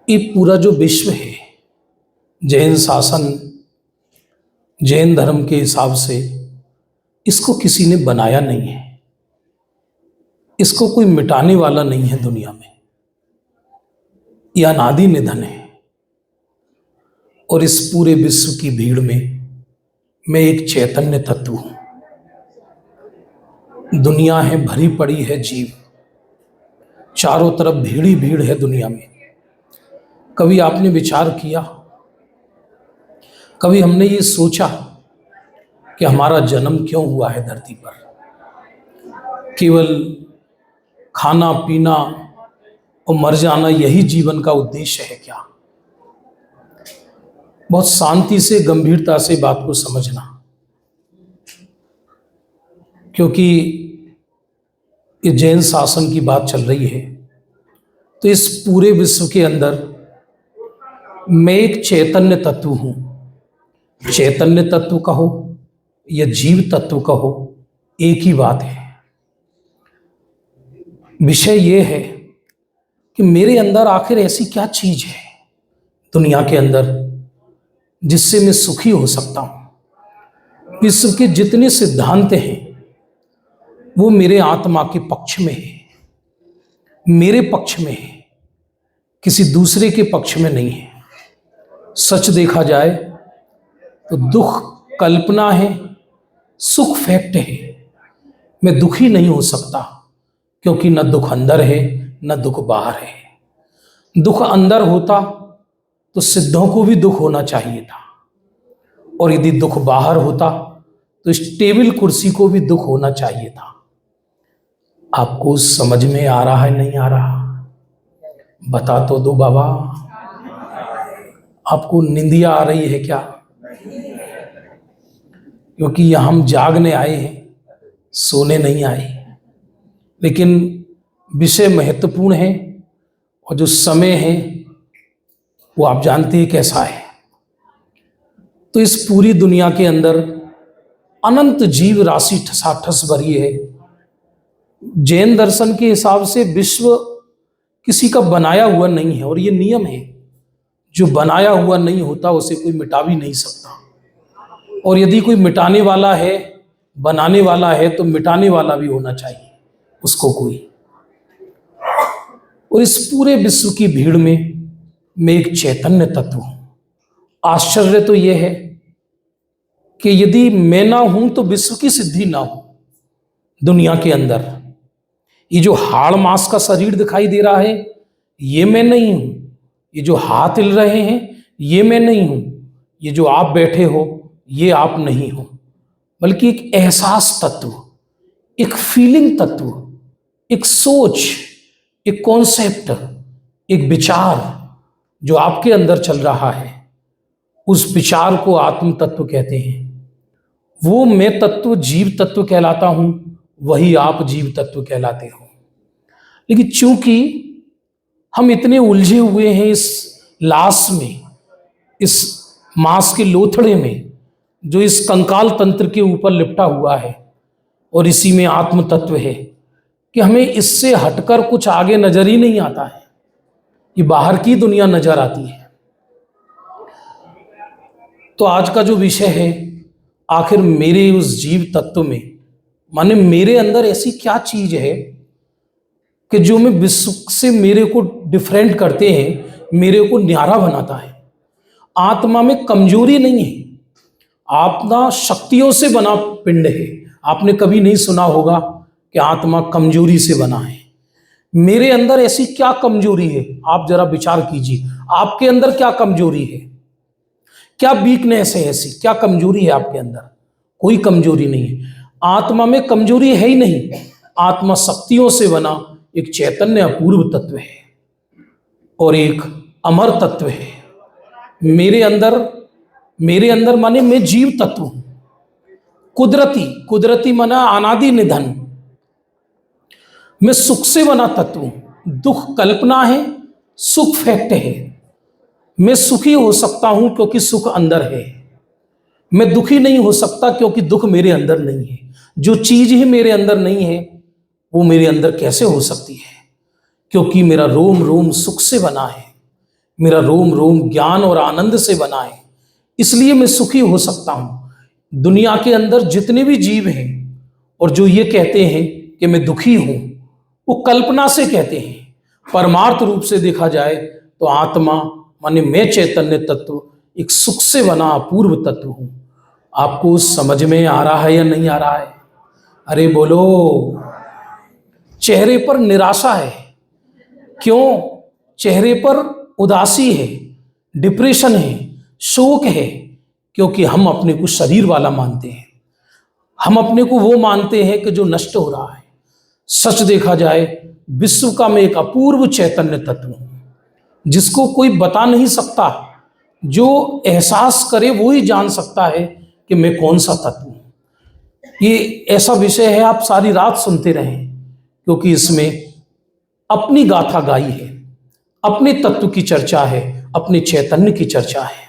ये पूरा जो विश्व है, जैन शासन, जैन धर्म के हिसाब से इसको किसी ने बनाया नहीं है। इसको कोई मिटाने वाला नहीं है दुनिया में। यह अनादि निधन है। और इस पूरे विश्व की भीड़ में मैं एक चैतन्य तत्व हूं। दुनिया है, भरी पड़ी है जीव, चारों तरफ भीड़ ही भीड़ है दुनिया में। कभी आपने विचार किया, कभी हमने ये सोचा कि हमारा जन्म क्यों हुआ है धरती पर? केवल खाना पीना और मर जाना यही जीवन का उद्देश्य है क्या? बहुत शांति से, गंभीरता से बात को समझना, क्योंकि ये जैन शासन की बात चल रही है। तो इस पूरे विश्व के अंदर मैं एक चैतन्य तत्व हूं। चैतन्य तत्व कहो या जीव तत्व कहो, एक ही बात है। विषय यह है कि मेरे अंदर आखिर ऐसी क्या चीज है दुनिया के अंदर जिससे मैं सुखी हो सकता हूं। विश्व के जितने सिद्धांत हैं वो मेरे आत्मा के पक्ष में है, मेरे पक्ष में है, किसी दूसरे के पक्ष में नहीं है। सच देखा जाए तो दुख कल्पना है, सुख फैक्ट है। मैं दुखी नहीं हो सकता, क्योंकि न दुख अंदर है न दुख बाहर है। दुख अंदर होता तो सिद्धों को भी दुख होना चाहिए था, और यदि दुख बाहर होता तो इस टेबल कुर्सी को भी दुख होना चाहिए था। आपको समझ में आ रहा है नहीं आ रहा? बता तो दो बाबा। आपको निंदिया आ रही है क्या? क्योंकि यहां हम जागने आए हैं, सोने नहीं आए। लेकिन विषय महत्वपूर्ण है, और जो समय है वो आप जानते हैं कैसा है। तो इस पूरी दुनिया के अंदर अनंत जीव राशि ठसाठस भरी है। जैन दर्शन के हिसाब से विश्व किसी का बनाया हुआ नहीं है, और ये नियम है, जो बनाया हुआ नहीं होता उसे कोई मिटा भी नहीं सकता। और यदि कोई मिटाने वाला है, बनाने वाला है, तो मिटाने वाला भी होना चाहिए उसको कोई। और इस पूरे विश्व की भीड़ में मैं एक चैतन्य तत्व हूं। आश्चर्य तो यह है कि यदि मैं ना हूं तो विश्व की सिद्धि ना हो। दुनिया के अंदर ये जो हाड़ मांस का शरीर दिखाई दे रहा है, ये मैं नहीं हूं। ये जो हाथ हिल रहे हैं, ये मैं नहीं हूं। ये जो आप बैठे हो, ये आप नहीं हो। बल्कि एक एहसास तत्व, एक फीलिंग तत्व, एक सोच, एक कॉन्सेप्ट, एक विचार जो आपके अंदर चल रहा है, उस विचार को आत्म तत्व कहते हैं। वो मैं तत्व जीव तत्व कहलाता हूं, वही आप जीव तत्व कहलाते हो। लेकिन चूंकि हम इतने उलझे हुए हैं इस लाश में, इस मांस के लोथड़े में जो इस कंकाल तंत्र के ऊपर लिपटा हुआ है, और इसी में आत्म तत्व है, कि हमें इससे हटकर कुछ आगे नजर ही नहीं आता है। ये बाहर की दुनिया नजर आती है। तो आज का जो विषय है, आखिर मेरे उस जीव तत्व में, माने मेरे अंदर ऐसी क्या चीज है कि जो मैं विश्व से मेरे को डिफरेंट करते हैं, मेरे को न्यारा बनाता है। आत्मा में कमजोरी नहीं है। आत्मा शक्तियों से बना पिंड है। आपने कभी नहीं सुना होगा कि आत्मा कमजोरी से बना है। मेरे अंदर ऐसी क्या कमजोरी है? आप जरा विचार कीजिए, आपके अंदर क्या कमजोरी है? क्या वीकनेस है? ऐसी क्या कमजोरी है आपके अंदर? कोई कमजोरी नहीं है। आत्मा में कमजोरी है ही नहीं। आत्मा शक्तियों से बना एक चैतन्य अपूर्व तत्व है, और एक अमर तत्व है। मेरे अंदर माने मैं जीव तत्व हूं। कुदरती माना अनादि निधन। मैं सुख से बना तत्व हूं। दुख कल्पना है, सुख फैक्ट है। मैं सुखी हो सकता हूं क्योंकि सुख अंदर है। मैं दुखी नहीं हो सकता क्योंकि दुख मेरे अंदर नहीं है। जो चीज ही मेरे अंदर नहीं है वो मेरे अंदर कैसे हो सकती है? क्योंकि मेरा रोम रोम सुख से बना है, मेरा रोम रोम ज्ञान और आनंद से बना है, इसलिए मैं सुखी हो सकता हूं। दुनिया के अंदर जितने भी जीव हैं और जो ये कहते हैं कि मैं दुखी हूं, वो कल्पना से कहते हैं। परमार्थ रूप से देखा जाए तो आत्मा माने मैं चैतन्य तत्व एक सुख से बना अपूर्व तत्व हूं। आपको समझ में आ रहा है या नहीं आ रहा है? अरे बोलो। चेहरे पर निराशा है, क्यों? चेहरे पर उदासी है, डिप्रेशन है, शोक है, क्योंकि हम अपने को शरीर वाला मानते हैं। हम अपने को वो मानते हैं कि जो नष्ट हो रहा है। सच देखा जाए, विश्व का मैं एक अपूर्व चैतन्य तत्व हूं, जिसको कोई बता नहीं सकता। जो एहसास करे वो ही जान सकता है कि मैं कौन सा तत्व हूं। ये ऐसा विषय है, आप सारी रात सुनते रहें, क्योंकि इसमें अपनी गाथा गाई है, अपने तत्व की चर्चा है, अपने चैतन्य की चर्चा है।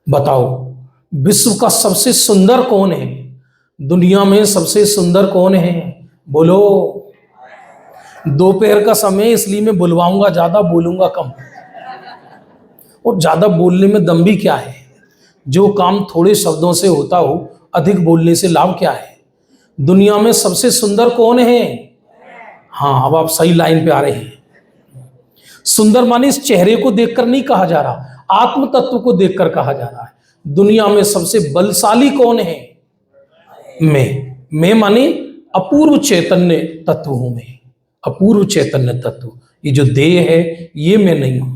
बताओ, विश्व का सबसे सुंदर कौन है? दुनिया में सबसे सुंदर कौन है? बोलो। दोपहर का समय, इसलिए मैं बुलवाऊंगा, ज्यादा बोलूंगा कम। और ज्यादा बोलने में दम भी क्या है? जो काम थोड़े शब्दों से होता हो, अधिक बोलने से लाभ क्या है? दुनिया में सबसे सुंदर कौन है? हाँ, अब आप सही लाइन पे आ रहे हैं। सुंदर माने इस चेहरे को देखकर नहीं कहा जा रहा, आत्म तत्व को देखकर कहा जा रहा है। दुनिया में सबसे बलशाली कौन है? मैं माने अपूर्व चैतन्य तत्व हूं। मैं अपूर्व चैतन्य तत्व। ये जो देह है, ये मैं नहीं हूं।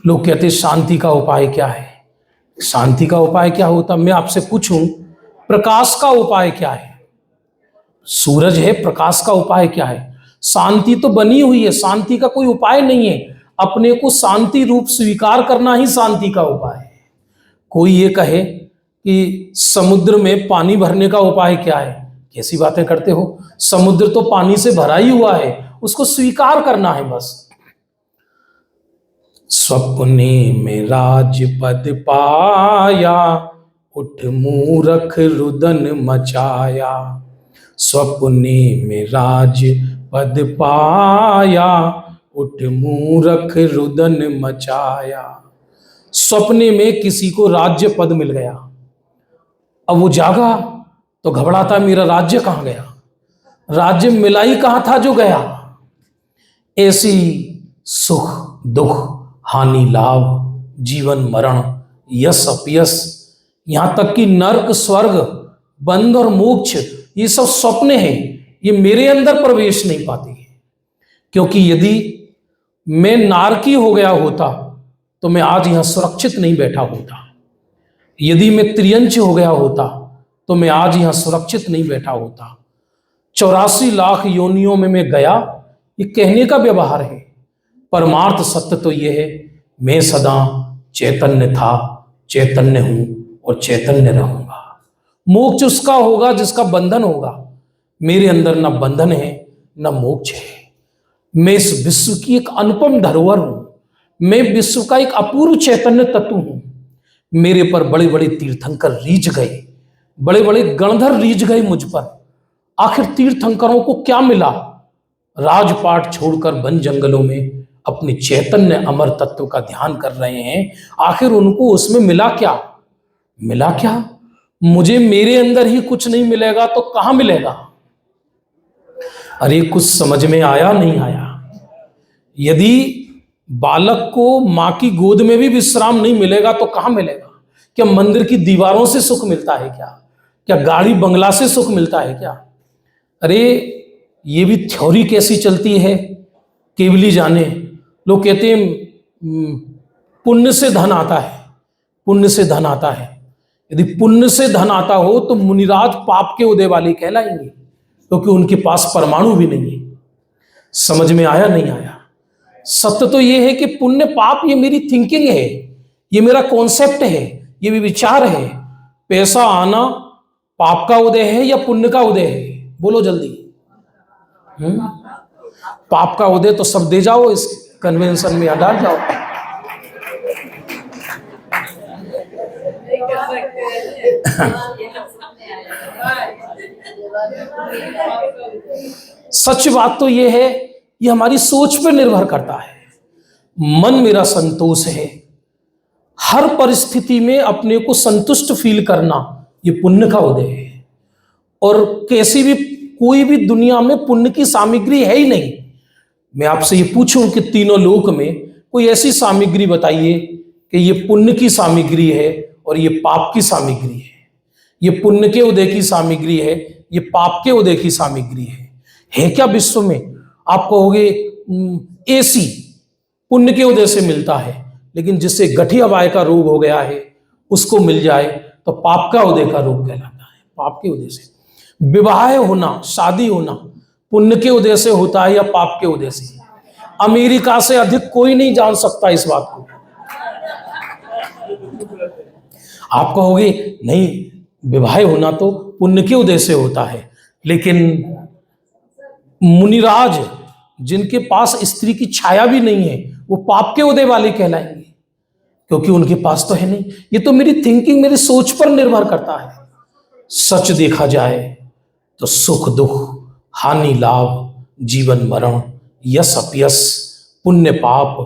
लोग कहते शांति का उपाय क्या है? शांति का उपाय क्या होता? मैं आपसे पूछूं, प्रकाश का उपाय क्या है? सूरज है, प्रकाश का उपाय क्या है? शांति तो बनी हुई है, शांति का कोई उपाय नहीं है। अपने को शांति रूप स्वीकार करना ही शांति का उपाय है। कोई ये कहे कि समुद्र में पानी भरने का उपाय क्या है? कैसी बातें करते हो? समुद्र तो पानी से भरा ही हुआ है, उसको स्वीकार करना है बस। स्वप्ने में राजपद पाया, उठ मूरख रुदन मचाया। स्वप्ने में राजपद पाया, उठ मूरख रुदन मचाया। सपने में किसी को राज्य पद मिल गया, अब वो जागा तो घबराता, मेरा राज्य कहां गया? राज्य मिला ही कहां था जो गया? ऐसी सुख दुख, हानि लाभ, जीवन मरण, यश अपयश, यहां तक कि नर्क स्वर्ग, बंध और मोक्ष, ये सब स्वप्न हैं। ये मेरे अंदर प्रवेश नहीं पाती है। क्योंकि यदि मैं नारकी हो गया होता तो मैं आज यहां सुरक्षित नहीं बैठा होता। यदि मैं त्रियंच हो गया होता तो मैं आज यहां सुरक्षित नहीं बैठा होता। 84 लाख योनियों में मैं गया, ये कहने का व्यवहार है। परमार्थ सत्य तो यह है, मैं सदा चैतन्य था, चैतन्य हूं और चैतन्य रहूंगा। मोक्ष उसका होगा जिसका बंधन होगा। मेरे अंदर न बंधन है न मोक्ष है। मैं इस विश्व की एक अनुपम धरोहर हूं। मैं विश्व का एक अपूर्व चैतन्य तत्व हूं। मेरे पर बड़े बड़े तीर्थंकर रीझ गए, बड़े बड़े गणधर रीझ गए मुझ पर। आखिर तीर्थंकरों को क्या मिला? राजपाट छोड़कर वन जंगलों में अपने चैतन्य अमर तत्व का ध्यान कर रहे हैं। आखिर उनको उसमें मिला क्या? मिला क्या? मुझे मेरे अंदर ही कुछ नहीं मिलेगा तो कहां मिलेगा? अरे कुछ समझ में आया नहीं आया? यदि बालक को मां की गोद में भी विश्राम नहीं मिलेगा तो कहां मिलेगा? क्या मंदिर की दीवारों से सुख मिलता है क्या? क्या गाड़ी बंगला से सुख मिलता है क्या? अरे ये भी थ्योरी कैसी चलती है, केवली जाने। लोग कहते हैं पुण्य से धन आता है, पुण्य से धन आता है। यदि पुण्य से धन आता हो तो मुनिराज पाप के उदय वाले कहलाएंगे, क्योंकि उनके पास परमाणु भी नहीं है। समझ में आया नहीं आया? सत्य तो यह है कि पुण्य पाप ये मेरी थिंकिंग है, ये मेरा कॉन्सेप्ट है, ये भी विचार है। पैसा आना पाप का उदय है या पुण्य का उदय है? बोलो जल्दी। पाप का उदय तो सब दे जाओ, इस कन्वेंशन में डाल जाओ। सच बात तो ये है, ये हमारी सोच पर निर्भर करता है। मन मेरा संतोष है, हर परिस्थिति में अपने को संतुष्ट फील करना, ये पुण्य का उदय है। और कैसी भी कोई भी दुनिया में पुण्य की सामग्री है ही नहीं। मैं आपसे ये पूछूं कि तीनों लोक में कोई ऐसी सामग्री बताइए कि ये पुण्य की सामग्री है और ये पाप की सामग्री है, ये पुण्य के उदय की सामग्री है, ये पाप के उदय की सामग्री है क्या विश्व में? आप कहोगे एसी पुण्य के उदय से मिलता है, लेकिन जिससे गठिया वाय का रोग हो गया है उसको मिल जाए तो पाप का उदय का रोग कहलाता है। पाप के उदय से विवाह होना, शादी होना पुण्य के उदय से होता है या पाप के उदय से? अमेरिका से अधिक कोई नहीं जान सकता इस बात को। आप कहोगे नहीं, विवाह होना तो पुण्य के उदय से होता है, लेकिन मुनिराज जिनके पास स्त्री की छाया भी नहीं है वो पाप के उदय वाले कहलाएंगे, क्योंकि उनके पास तो है नहीं। ये तो मेरी थिंकिंग, मेरी सोच पर निर्भर करता है। सच देखा जाए तो सुख दुख, हानि लाभ, जीवन मरण, यश अपयश, पुण्य पाप,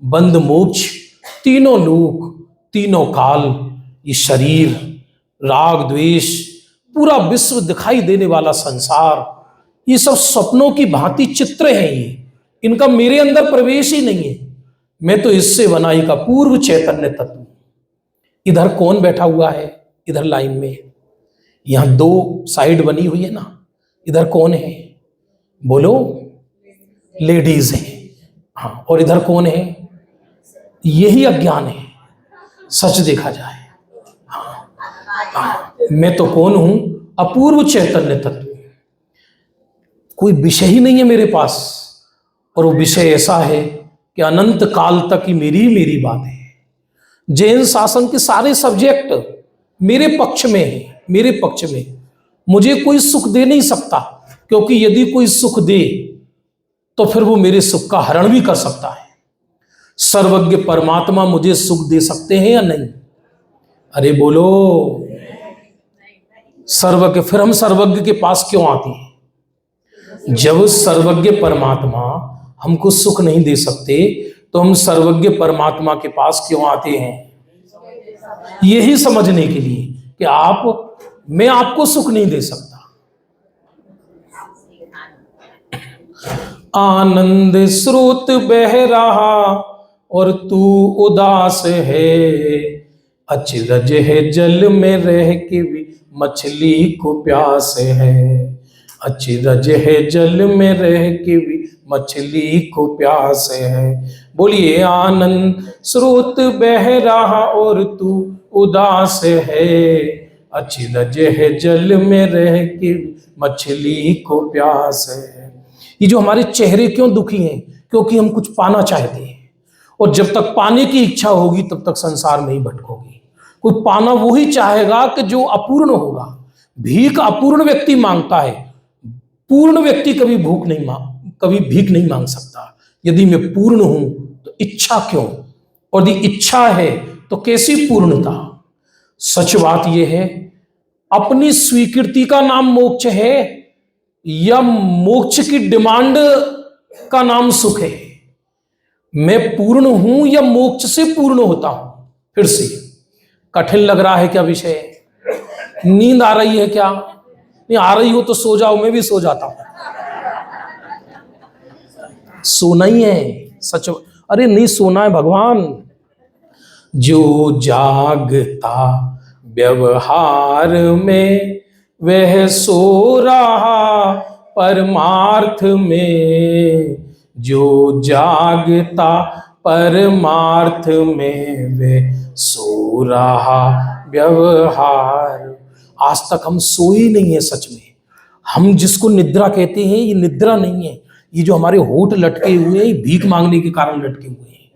बंध मोक्ष, तीनों लोक, तीनों काल, ये शरीर, राग द्वेष, पूरा विश्व दिखाई देने वाला संसार, ये सब सपनों की भांति चित्र हैं। ये इनका मेरे अंदर प्रवेश ही नहीं है। मैं तो इससे बनाई का पूर्व चैतन्य तत्व। इधर कौन बैठा हुआ है? इधर लाइन में यहां दो साइड बनी हुई है ना, इधर कौन है? बोलो। लेडीज है। हाँ, और इधर कौन है? यही अज्ञान है सच देखा जाए। मैं तो कौन हूं? अपूर्व चैतन्य तत्व। कोई विषय ही नहीं है मेरे पास, और वो विषय ऐसा है कि अनंत काल तक ही मेरी बात है। जैन शासन के सारे सब्जेक्ट मेरे पक्ष में है, मेरे पक्ष में। मुझे कोई सुख दे नहीं सकता, क्योंकि यदि कोई सुख दे तो फिर वो मेरे सुख का हरण भी कर सकता है। सर्वज्ञ परमात्मा मुझे सुख दे सकते हैं या नहीं? अरे बोलो। सर्वज्ञ, फिर हम सर्वज्ञ के पास क्यों आते हैं? जब सर्वज्ञ परमात्मा हमको सुख नहीं दे सकते तो हम सर्वज्ञ परमात्मा के पास क्यों आते हैं? यही समझने के लिए कि मैं आपको सुख नहीं दे सकता। आनंद स्रोत बह रहा और तू उदास है, अचरज है जल में रह के भी मछली को प्यास है। अचरज है जल में रह के भी मछली को प्यास है। बोलिए, आनंद स्रोत बह रहा और तू उदास है, अचरज है जल में रह के मछली को प्यास है। ये जो हमारे चेहरे क्यों दुखी हैं? क्योंकि हम कुछ पाना चाहते हैं, और जब तक पाने की इच्छा होगी तब तक संसार में ही भटकोगे। कोई पाना वो ही चाहेगा कि जो अपूर्ण होगा। भीख अपूर्ण व्यक्ति मांगता है, पूर्ण व्यक्ति कभी भीख नहीं मांग सकता। यदि मैं पूर्ण हूं तो इच्छा क्यों? और यदि इच्छा है तो कैसी पूर्णता? सच बात यह है, अपनी स्वीकृति का नाम मोक्ष है या मोक्ष की डिमांड का नाम सुख है? मैं पूर्ण हूं या मोक्ष से पूर्ण होता हूं? फिर से कठिन लग रहा है क्या विषय? नींद आ रही है क्या? नहीं आ रही हो तो सो जाओ, मैं भी सो जाता हूं। सोना ही है सच। अरे नहीं सोना है भगवान। जो जागता व्यवहार में वह सो रहा परमार्थ में। जो जागता परमार्थ में वह सो रहा व्यवहार। आज तक हम सोए नहीं है सच में। हम जिसको निद्रा कहते हैं ये निद्रा नहीं है। ये जो हमारे होठ लटके हुए हैं, ये भीख मांगने के कारण लटके हुए हैं।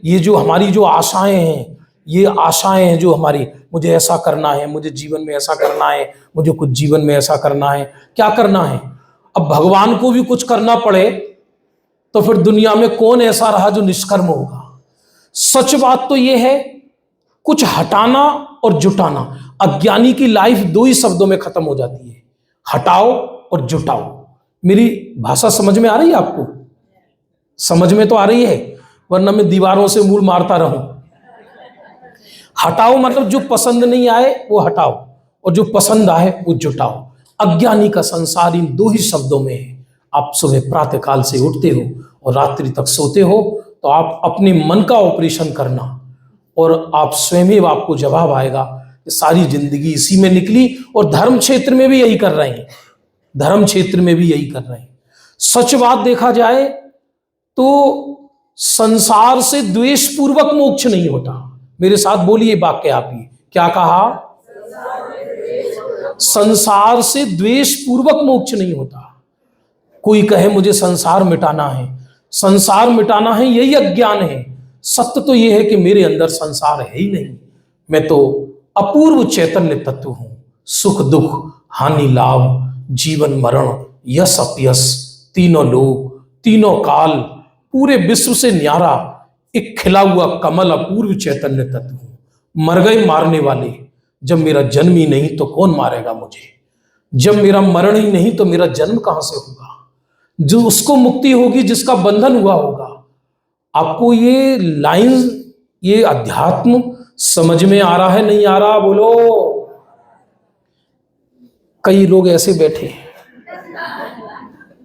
ये जो हमारी जो आशाएं हैं, ये आशाएं हैं जो हमारी, मुझे ऐसा करना है, मुझे जीवन में ऐसा करना है, मुझे कुछ जीवन में ऐसा करना है। क्या करना है? अब भगवान को भी कुछ करना पड़े तो फिर दुनिया में कौन ऐसा रहा जो निष्कर्म होगा? सच बात तो ये है, कुछ हटाना और जुटाना। अज्ञानी की लाइफ दो ही शब्दों में खत्म हो जाती है, हटाओ और जुटाओ। मेरी भाषा समझ में आ रही है आपको? समझ में तो आ रही है, वरना मैं दीवारों से मूल मारता रहूं। हटाओ मतलब जो पसंद नहीं आए वो हटाओ, और जो पसंद आए वो जुटाओ। अज्ञानी का संसार इन दो ही शब्दों में है। आप सुबह प्रातः काल से उठते हो और रात्रि तक सोते हो, तो आप अपने मन का ऑपरेशन करना, और आप स्वयं ही आपको जवाब आएगा कि सारी जिंदगी इसी में निकली। और धर्म क्षेत्र में भी यही कर रहे हैं, धर्म क्षेत्र में भी यही कर रहे हैं। सच बात देखा जाए तो संसार से द्वेष पूर्वक मोक्ष नहीं होता। मेरे साथ बोलिए वाक्य आप ही, क्या कहा? संसार से द्वेष पूर्वक मोक्ष नहीं होता। कोई कहे मुझे संसार मिटाना है, संसार मिटाना है, यही अज्ञान है। सत्य तो यह है कि मेरे अंदर संसार है ही नहीं। मैं तो अपूर्व चैतन्य तत्व हूं। सुख दुख, हानि लाभ, जीवन मरण, यश अपयश, तीनों लोक, तीनों काल, पूरे विश्व से न्यारा एक खिला हुआ कमल अपूर्व चैतन्य तत्व हूं। मर गए मारने वाले, जब मेरा जन्म ही नहीं तो कौन मारेगा मुझे? जब मेरा मरण ही नहीं तो मेरा जन्म कहां से होगा? जो उसको मुक्ति होगी जिसका बंधन हुआ होगा। आपको ये लाइन, ये अध्यात्म समझ में आ रहा है, नहीं आ रहा? बोलो। कई लोग ऐसे बैठे हैं,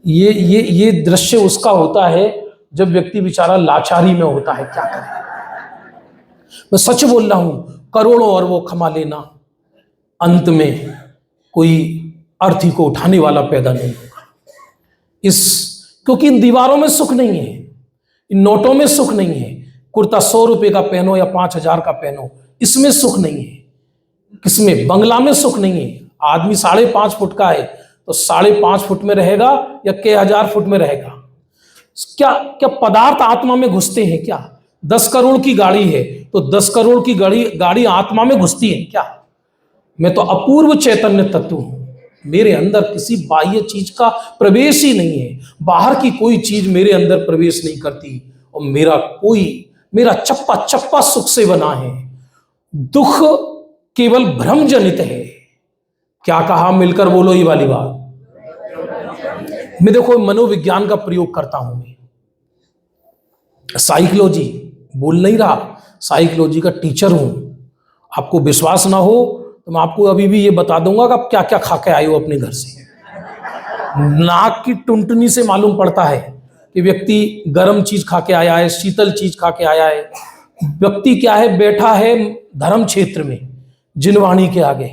ये दृश्य उसका होता है जब व्यक्ति बेचारा लाचारी में होता है। क्या करे? मैं सच बोल रहा हूं, करोड़ों और वो कमा लेना, अंत में कोई अर्थी को उठाने वाला पैदा नहीं होगा। क्योंकि इन दीवारों में सुख नहीं है, इन नोटों में सुख नहीं है। कुर्ता 100 रुपए का पहनो या 5,000 का पहनो, इसमें सुख नहीं है। किसमें? बंगला में सुख नहीं है। आदमी 5.5 फुट का है तो 5.5 फुट में रहेगा या कई हजार फुट में रहेगा? क्या क्या पदार्थ आत्मा में घुसते हैं क्या? 10 करोड़ की गाड़ी है तो 10 करोड़ की गाड़ी आत्मा में घुसती है क्या? मैं तो अपूर्व चैतन्य तत्व हूं। मेरे अंदर किसी बाह्य चीज का प्रवेश ही नहीं है। बाहर की कोई चीज मेरे अंदर प्रवेश नहीं करती, और मेरा चप्पा चप्पा सुख से बना है। दुख केवल भ्रम जनित है। क्या कहा? मिलकर बोलो ये वाली बात। मैं देखो मनोविज्ञान का प्रयोग करता हूं, मैं साइकोलॉजी बोल नहीं रहा, साइकोलॉजी का टीचर हूं। आपको विश्वास ना हो तो मैं आपको अभी भी ये बता दूंगा कि आप क्या क्या खा के आए हो अपने घर से। नाक की टुनटुनी से मालूम पड़ता है कि व्यक्ति गर्म चीज खा के आया है, शीतल चीज खा के आया है। व्यक्ति क्या है? बैठा है धर्म क्षेत्र में, जिनवाणी के आगे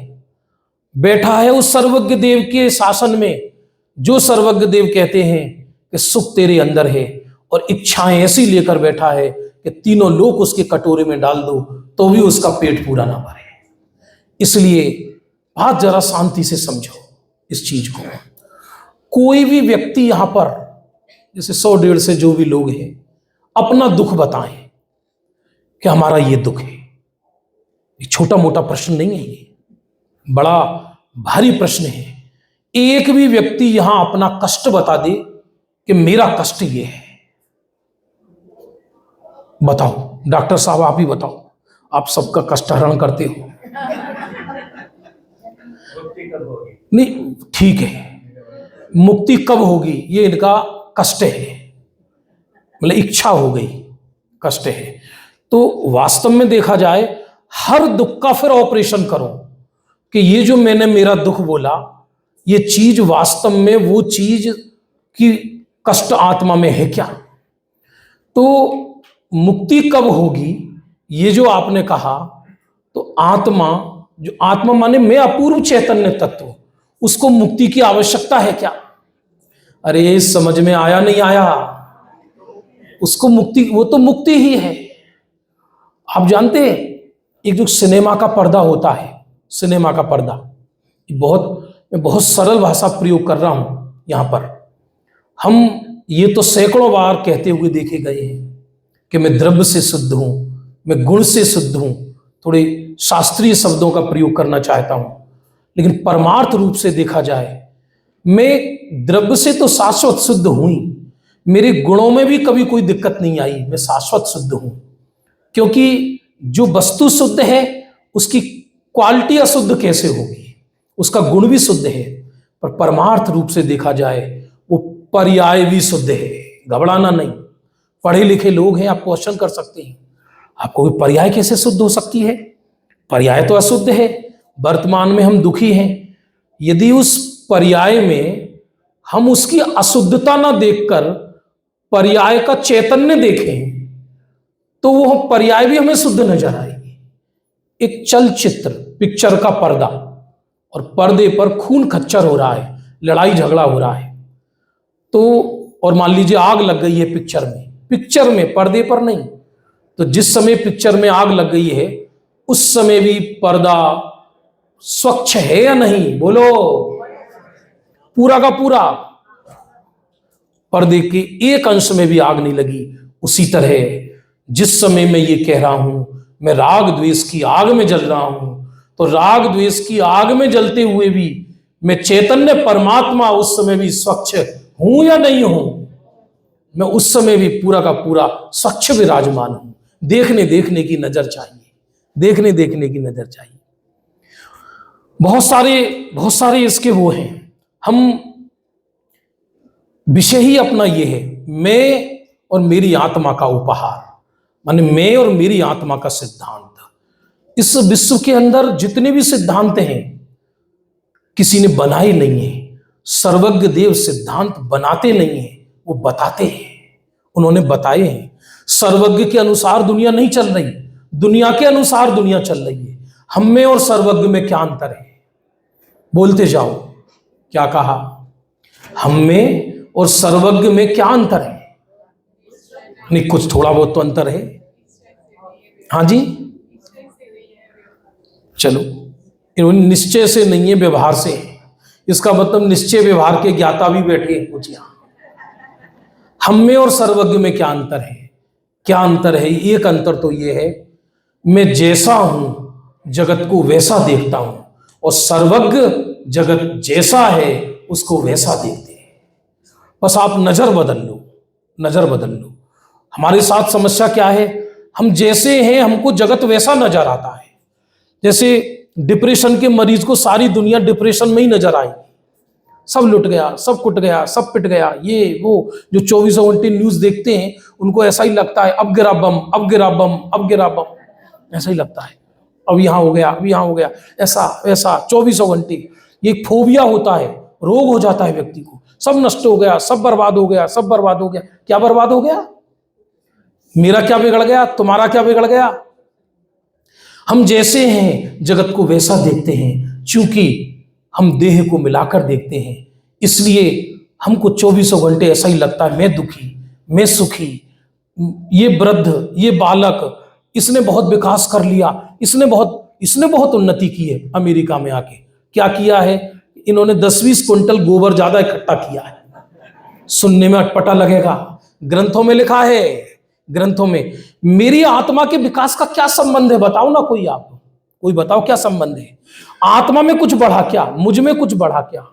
बैठा है उस सर्वज्ञ देव के शासन में, जो सर्वज्ञ देव कहते हैं कि सुख तेरे अंदर है, और इच्छाएं ऐसी लेकर बैठा है कि तीनों लोग उसके कटोरे में डाल दो तो भी उसका पेट पूरा ना भरे। इसलिए बात जरा शांति से समझो इस चीज को। कोई भी व्यक्ति यहां पर, जैसे 100-150 से जो भी लोग हैं, अपना दुख बताएं कि हमारा ये दुख है। ये छोटा मोटा प्रश्न नहीं है, ये बड़ा भारी प्रश्न है। एक भी व्यक्ति यहां अपना कष्ट बता दे कि मेरा कष्ट ये है। बताओ डॉक्टर साहब, आप ही बताओ, आप सबका कष्ट हरण करते हो। नहीं, ठीक है, मुक्ति कब होगी ये इनका कष्ट है, मतलब इच्छा हो गई, कष्ट है। तो वास्तव में देखा जाए, हर दुख का फिर ऑपरेशन करो कि ये जो मैंने मेरा दुख बोला, ये चीज वास्तव में वो चीज की कष्ट आत्मा में है क्या? तो मुक्ति कब होगी ये जो आपने कहा, तो आत्मा, जो आत्मा माने मैं अपूर्व चैतन्य तत्व, उसको मुक्ति की आवश्यकता है क्या? अरे समझ में आया नहीं आया? उसको मुक्ति, वो तो मुक्ति ही है। आप जानते हैं, एक जो सिनेमा का पर्दा होता है, सिनेमा का पर्दा, मैं बहुत सरल भाषा प्रयोग कर रहा हूं यहां पर। हम ये तो सैकड़ों बार कहते हुए देखे गए हैं कि मैं द्रव्य से शुद्ध हूं, मैं गुण से शुद्ध हूं। थोड़े शास्त्रीय शब्दों का प्रयोग करना चाहता हूं, लेकिन परमार्थ रूप से देखा जाए, मैं द्रव्य से तो शाश्वत शुद्ध हूं ही, मेरे गुणों में भी कभी कोई दिक्कत नहीं आई, मैं शाश्वत शुद्ध हूं। क्योंकि जो वस्तु शुद्ध है उसकी क्वालिटी अशुद्ध कैसे होगी? उसका गुण भी शुद्ध है, पर परमार्थ रूप से देखा जाए वो पर्याय भी शुद्ध है, घबराना नहीं। पढ़े लिखे लोग हैं, आप क्वेश्चन कर सकते हैं, आपको भी पर्याय कैसे शुद्ध हो सकती है? पर्याय तो अशुद्ध है। वर्तमान में हम दुखी हैं, यदि उस पर्याय में हम उसकी अशुद्धता ना देखकर पर्याय का चैतन्य देखें तो वो पर्याय भी हमें शुद्ध नजर आएगी। एक चलचित्र पिक्चर का पर्दा, और पर्दे पर खून खच्चर हो रहा है, लड़ाई झगड़ा हो रहा है, तो और मान लीजिए आग लग गई है पिक्चर में पर्दे पर नहीं, तो जिस समय पिक्चर में आग लग गई है उस समय भी पर्दा स्वच्छ है या नहीं? बोलो। पूरा का पूरा, पर्दे के एक अंश में भी आग नहीं लगी। उसी तरह जिस समय मैं ये कह रहा हूं मैं राग द्वेष की आग में जल रहा हूं, तो राग द्वेष की आग में जलते हुए भी मैं चैतन्य परमात्मा उस समय भी स्वच्छ हूं या नहीं हूं? मैं उस समय भी पूरा का पूरा स्वच्छ विराजमान हूं। देखने की नजर चाहिए, देखने की नजर चाहिए। बहुत सारे इसके वो हैं। हम विषय ही अपना ये है, मैं और मेरी आत्मा का उपहार, माने मैं और मेरी आत्मा का सिद्धांत। इस विश्व के अंदर जितने भी सिद्धांत हैं किसी ने बनाए नहीं है। सर्वज्ञ देव सिद्धांत बनाते नहीं है, वो बताते हैं। उन्होंने बताए हैं। सर्वज्ञ के अनुसार दुनिया नहीं चल रही, दुनिया के अनुसार दुनिया चल रही है। हम में और सर्वज्ञ में क्या अंतर है? बोलते जाओ। क्या कहा? हम में और सर्वज्ञ में क्या अंतर है? नहीं, कुछ थोड़ा बहुत तो अंतर है। हाँ जी, चलो। इन्होंने निश्चय से नहीं है, व्यवहार से है। इसका मतलब निश्चय व्यवहार के ज्ञाता भी बैठे हैं कुछ यहां। हम में और सर्वज्ञ में क्या अंतर है? क्या अंतर है? एक अंतर तो यह है, मैं जैसा हूं जगत को वैसा देखता हूं, और सर्वज्ञ जगत जैसा है उसको वैसा देखते हैं। बस आप नजर बदल लो। हमारे साथ समस्या क्या है? हम जैसे हैं हमको जगत वैसा नजर आता है। जैसे डिप्रेशन के मरीज को सारी दुनिया डिप्रेशन में ही नजर आई, सब लुट गया, सब कुट गया, सब पिट गया। ये वो जो 24 घंटे न्यूज देखते हैं उनको ऐसा ही लगता है, अब गिरा बम, अब गिरा बम, अब गिरा बम, ऐसा ही लगता है। अब यहाँ हो गया, अब यहाँ हो गया, ऐसा वैसा 24 घंटे। ये फोबिया होता है, रोग हो जाता है व्यक्ति को। सब नष्ट हो गया, सब बर्बाद हो गया, सब बर्बाद हो गया। क्या बर्बाद हो गया? मेरा क्या बिगड़ गया? तुम्हारा क्या बिगड़ गया? हम जैसे हैं जगत को वैसा देखते हैं। चूंकि हम देह को मिलाकर देखते हैं, इसलिए हमको 24 घंटे ऐसा ही लगता है, मैं दुखी, मैं सुखी, ये वृद्ध, ये बालक, इसने बहुत विकास कर लिया, इसने बहुत उन्नति की है अमेरिका में आके। क्या किया है? इन्होंने 10-20 क्विंटल गोबर ज्यादा इकट्ठा किया है। सुनने में अटपटा लगेगा, ग्रंथों में लिखा है, ग्रंथों में। मेरी आत्मा के विकास का क्या संबंध है? बताओ ना कोई बताओ क्या संबंध है? आत्मा में कुछ बढ़ा क्या? मुझ में कुछ बढ़ा क्या?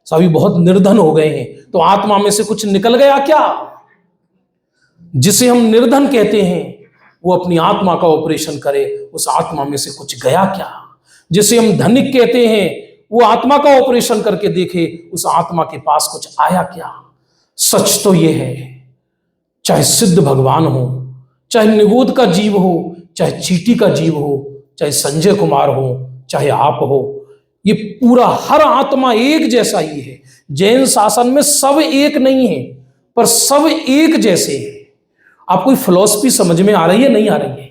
सभी बहुत निर्धन हो गए हैं, तो आत्मा में से कुछ निकल गया क्या? जिसे हम निर्धन कहते हैं वो अपनी आत्मा का ऑपरेशन करे, उस आत्मा में से कुछ गया क्या? जिसे हम धनिक कहते हैं वो आत्मा का ऑपरेशन करके देखे, उस आत्मा के पास कुछ आया क्या? सच तो ये है, चाहे सिद्ध भगवान हो, चाहे निगोद का जीव हो, चाहे चीटी का जीव हो, चाहे संजय कुमार हो, चाहे आप हो, ये पूरा हर आत्मा एक जैसा ही है। जैन शासन में सब एक नहीं है, पर सब एक जैसे है। आपको फिलॉसफी समझ में आ रही है? नहीं आ रही है?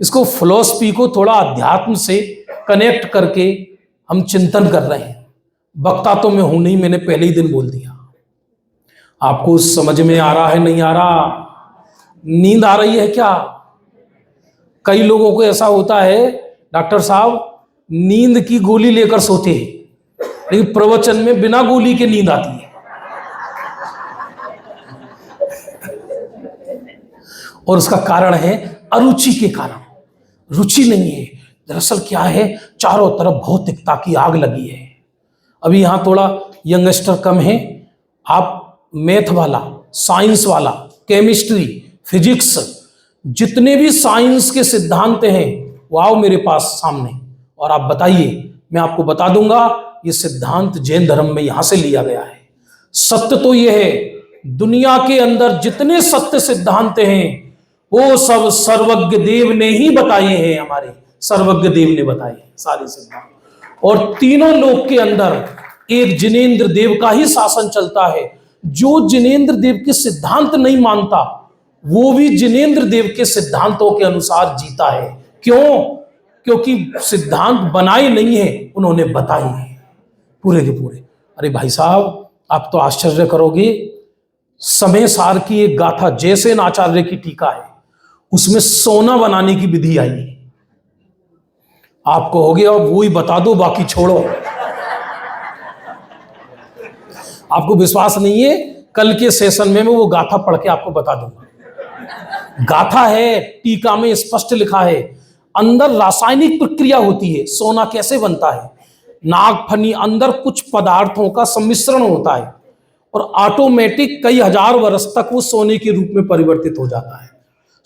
इसको फिलॉसफी को थोड़ा अध्यात्म से कनेक्ट करके हम चिंतन कर रहे हैं। वक्ता तो मैं हूं नहीं, मैंने पहले ही दिन बोल दिया। आपको समझ में आ रहा है? नहीं आ रहा? नींद आ रही है क्या? कई लोगों को ऐसा होता है, डॉक्टर साहब नींद की गोली लेकर सोते हैं, लेकिन प्रवचन में बिना गोली के नींद आती है। और उसका कारण है अरुचि के कारण। रुचि नहीं है। दरअसल क्या है, चारों तरफ भौतिकता की आग लगी है। अभी यहां थोड़ा यंगस्टर कम है। आप मैथ वाला, साइंस वाला, केमिस्ट्री, फिजिक्स, जितने भी साइंस के सिद्धांत हैं वो आओ मेरे पास सामने और आप बताइए। मैं आपको बता दूंगा ये सिद्धांत जैन धर्म में यहां से लिया गया है। सत्य तो ये है, दुनिया के अंदर जितने सत्य सिद्धांत हैं वो सब सर्वज्ञ देव ने ही बताए हैं, हमारे सर्वज्ञ देव ने बताए हैं सारे सिद्धांत। और तीनों लोक के अंदर एक जिनेंद्र देव का ही शासन चलता है। जो जिनेंद्र देव के सिद्धांत नहीं मानता वो भी जिनेंद्र देव के सिद्धांतों के अनुसार जीता है। क्यों? क्योंकि सिद्धांत बनाए नहीं है, उन्होंने बताए हैं पूरे के पूरे। अरे भाई साहब, आप तो आश्चर्य करोगे, समय सार की एक गाथा जयसेन आचार्य की टीका है, उसमें सोना बनाने की विधि आई है। आप कहोगे अब वो ही बता दो, बाकी छोड़ो। आपको विश्वास नहीं है, कल के सेशन में मैं वो गाथा पढ़ के आपको बता दूंगा। गाथा है, टीका में स्पष्ट लिखा है, अंदर रासायनिक प्रक्रिया होती है, सोना कैसे बनता है। नागफनी अंदर कुछ पदार्थों का सम्मिश्रण होता है और ऑटोमेटिक कई हजार वर्ष तक वो सोने के रूप में परिवर्तित हो जाता है।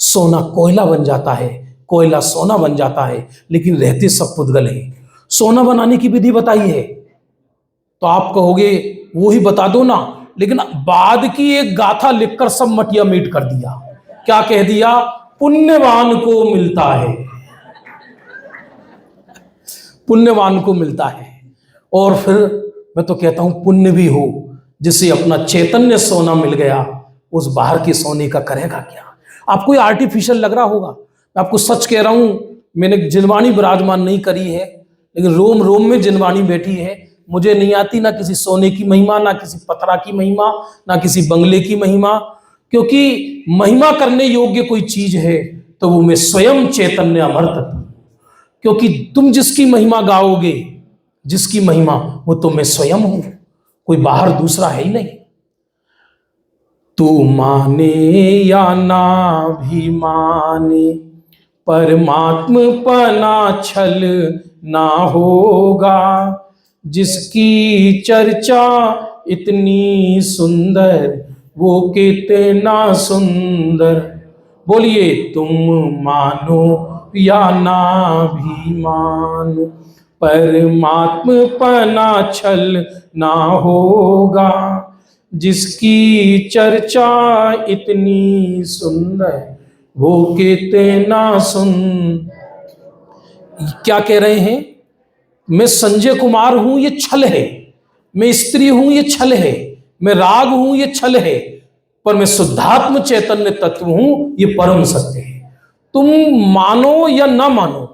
सोना कोयला बन जाता है, कोयला सोना बन जाता है, लेकिन रहते सब पुद्गल हैं। सोना बनाने की विधि बताई है, तो आप कहोगे वो ही बता दो ना, लेकिन बाद की एक गाथा लिखकर सब मटिया मीट कर दिया। क्या कह दिया? पुण्यवान को मिलता है, पुण्यवान को मिलता है। और फिर मैं तो कहता हूं पुण्य भी हो, जिसे अपना चैतन्य सोना मिल गया, उस बाहर के सोने का करेगा क्या? आपको ये आर्टिफिशियल लग रहा होगा, मैं आपको सच कह रहा हूं, मैंने जिनवाणी विराजमान नहीं करी है, लेकिन रोम रोम में जिनवाणी बैठी है। मुझे नहीं आती ना किसी सोने की महिमा, ना किसी पथरा की महिमा, ना किसी बंगले की महिमा, क्योंकि महिमा करने योग्य कोई चीज है तो वो मैं स्वयं चैतन्य अमर तत्व। क्योंकि तुम जिसकी महिमा गाओगे, जिसकी महिमा, वो तो मैं स्वयं हूं, कोई बाहर दूसरा है ही नहीं। तू माने या ना भी माने, परमात्म पना छल ना होगा। जिसकी चर्चा इतनी सुंदर, वो कितना सुंदर। बोलिए, तुम मानो या ना भी मानो, परमात्म पना छल ना होगा। जिसकी चर्चा इतनी सुंदर, वो कितना क्या कह रहे हैं? मैं संजय कुमार हूं, ये छल है। मैं स्त्री हूं, ये छल है। मैं राग हूं, ये छल है। पर मैं शुद्धात्म चैतन्य तत्व हूं, ये परम सत्य है। तुम मानो या ना मानो,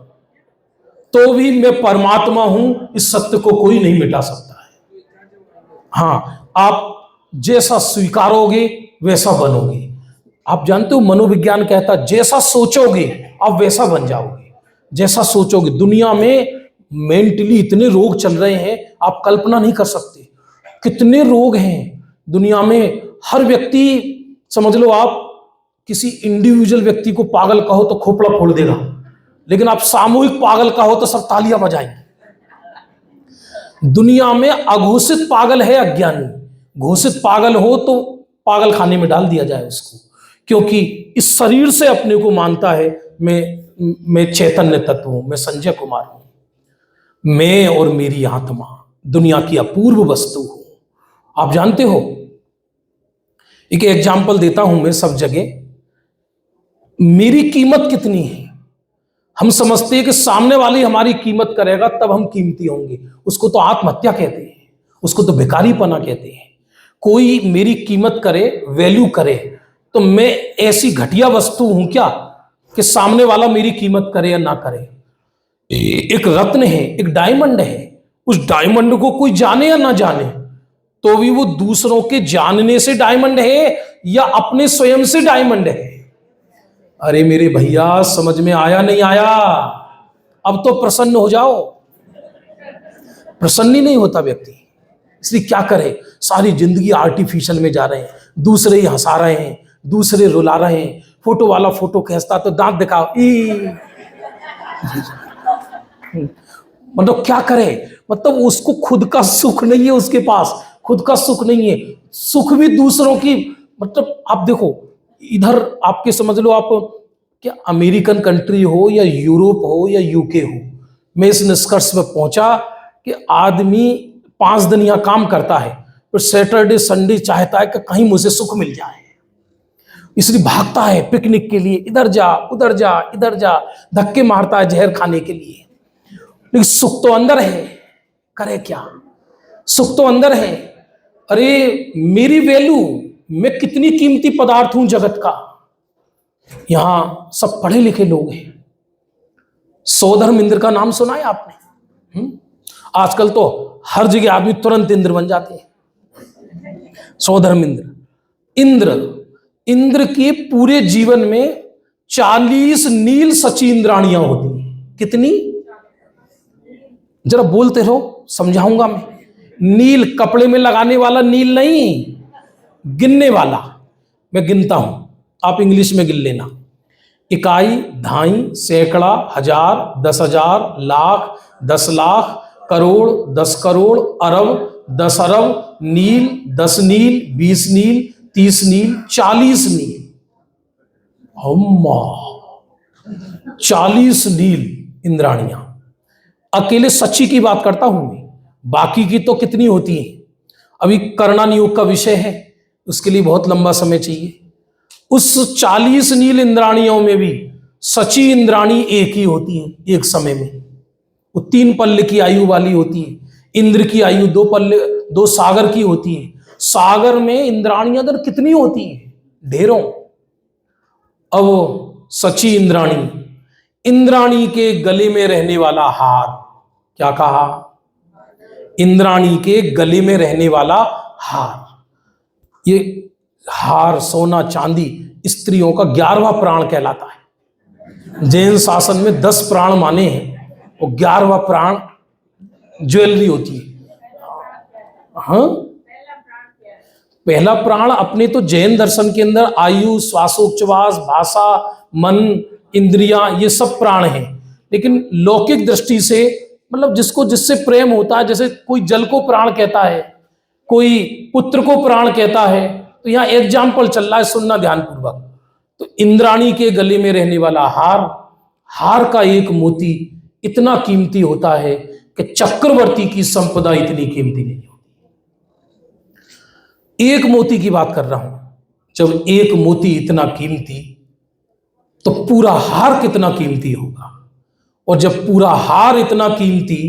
तो भी मैं परमात्मा हूं, इस सत्य को कोई नहीं मिटा सकता है। हाँ, आप जैसा स्वीकारोगे वैसा बनोगे। आप जानते हो, मनोविज्ञान कहता है जैसा सोचोगे आप वैसा बन जाओगे। जैसा सोचोगे, दुनिया में मेंटली इतने रोग चल रहे हैं, आप कल्पना नहीं कर सकते कितने रोग हैं दुनिया में। हर व्यक्ति, समझ लो आप किसी इंडिविजुअल व्यक्ति को पागल कहो तो खोपड़ा फोड़ देगा, लेकिन आप सामूहिक पागल कहो तो सब तालियां बजाएंगे। दुनिया में अघोषित पागल है अज्ञानी, घोषित पागल हो तो पागल खाने में डाल दिया जाए उसको, क्योंकि इस शरीर से अपने को मानता है मैं चैतन्य तत्व हूं, मैं संजय कुमार हूं, मैं और मेरी आत्मा दुनिया की अपूर्व वस्तु हूं। आप जानते हो, एक एग्जाम्पल देता हूं मैं सब जगह, मेरी कीमत कितनी है। हम समझते हैं कि सामने वाली हमारी कीमत करेगा तब हम कीमती होंगे, उसको तो आत्महत्या कहते हैं, उसको तो भिखारीपना कहते हैं। कोई मेरी कीमत करे, वैल्यू करे, तो मैं ऐसी घटिया वस्तु हूं क्या कि सामने वाला मेरी कीमत करे या ना करे। एक रत्न है, एक डायमंड है, उस डायमंड को कोई जाने या ना जाने, तो भी वो दूसरों के जानने से डायमंड है या अपने स्वयं से डायमंड है। अरे मेरे भैया, समझ में आया नहीं आया? अब तो प्रसन्न हो जाओ। प्रसन्न ही नहीं होता व्यक्ति, इसलिए क्या करे, सारी जिंदगी आर्टिफिशियल में जा रहे हैं। दूसरे ही हंसा रहे हैं, दूसरे रुला रहे हैं। फोटो वाला फोटो खींचता तो दांत दिखाओ, मतलब क्या करे, मतलब उसको खुद का सुख नहीं है, उसके पास खुद का सुख नहीं है, सुख भी दूसरों की। मतलब आप देखो, इधर आपके समझ लो, आप क्या अमेरिकन कंट्री हो या यूरोप हो या यूके हो, मैं इस निष्कर्ष पर पहुंचा कि आदमी 5 दिन यहाँ काम करता है, फिर सैटरडे संडे चाहता है कि कहीं मुझे सुख मिल जाए, इसलिए भागता है पिकनिक के लिए, इधर जा उधर जा इधर जा, धक्के मारता है जहर खाने के लिए। लेकिन सुख तो अंदर है, करे क्या, सुख तो अंदर है। अरे मेरी वैल्यू, मैं कितनी कीमती पदार्थ हूं जगत का। यहां सब पढ़े लिखे लोग हैं। सौधर्म इंद्र का नाम सुना है आपने? आजकल तो हर जगह आदमी तुरंत इंद्र बन जाते हैं। सौधर्म इंद्र के पूरे जीवन में 40 नील सची इंद्राणियां होती हैं। कितनी? जरा बोलते रहो, समझाऊंगा मैं। नील कपड़े में लगाने वाला नील नहीं, गिनने वाला। मैं गिनता हूं, आप इंग्लिश में गिन लेना। इकाई, दहाई, सैकड़ा, हजार, 10,000, लाख, 10 लाख, करोड़, 10 करोड़, अरब, 10 अरब, नील, 10 नील, 20 नील, 30 नील, 40 नील। अम्मा 40 नील इंद्राणियां। अकेले सच्ची की बात करता हूं मैं, बाकी की तो कितनी होती है। अभी करना नियोग का विषय है, उसके लिए बहुत लंबा समय चाहिए। उस 40 नील इंद्राणियों में भी सची इंद्राणी एक ही होती है एक समय में। वो 3 पल्ले की आयु वाली होती है। इंद्र की आयु 2 पल्ले, 2 सागर की होती है। सागर में इंद्राणियां दर कितनी होती है? ढेरों। अब सची इंद्राणी के गले में रहने वाला हार, क्या कहा? इंद्राणी के गले में रहने वाला हार। ये हार, सोना चांदी स्त्रियों का 11वां प्राण कहलाता है। जैन शासन में 10 प्राण माने हैं, वो 11वां प्राण ज्वेलरी होती है। हाँ, पहला प्राण अपने तो जैन दर्शन के अंदर आयु, श्वासोच्छ्वास, भाषा, मन, इंद्रियां, ये सब प्राण हैं। लेकिन लौकिक दृष्टि से, मतलब जिसको जिससे प्रेम होता है, जैसे कोई जल को प्राण कहता है, कोई पुत्र को प्राण कहता है, तो यहाँ एग्जाम्पल चल रहा है, सुनना ध्यानपूर्वक। तो इंद्राणी के गले में रहने वाला हार का एक मोती इतना कीमती होता है कि चक्रवर्ती की संपदा इतनी कीमती नहीं होती। एक मोती की बात कर रहा हूं। जब एक मोती इतना कीमती, तो पूरा हार कितना कीमती होगा। और जब पूरा हार इतना कीमती,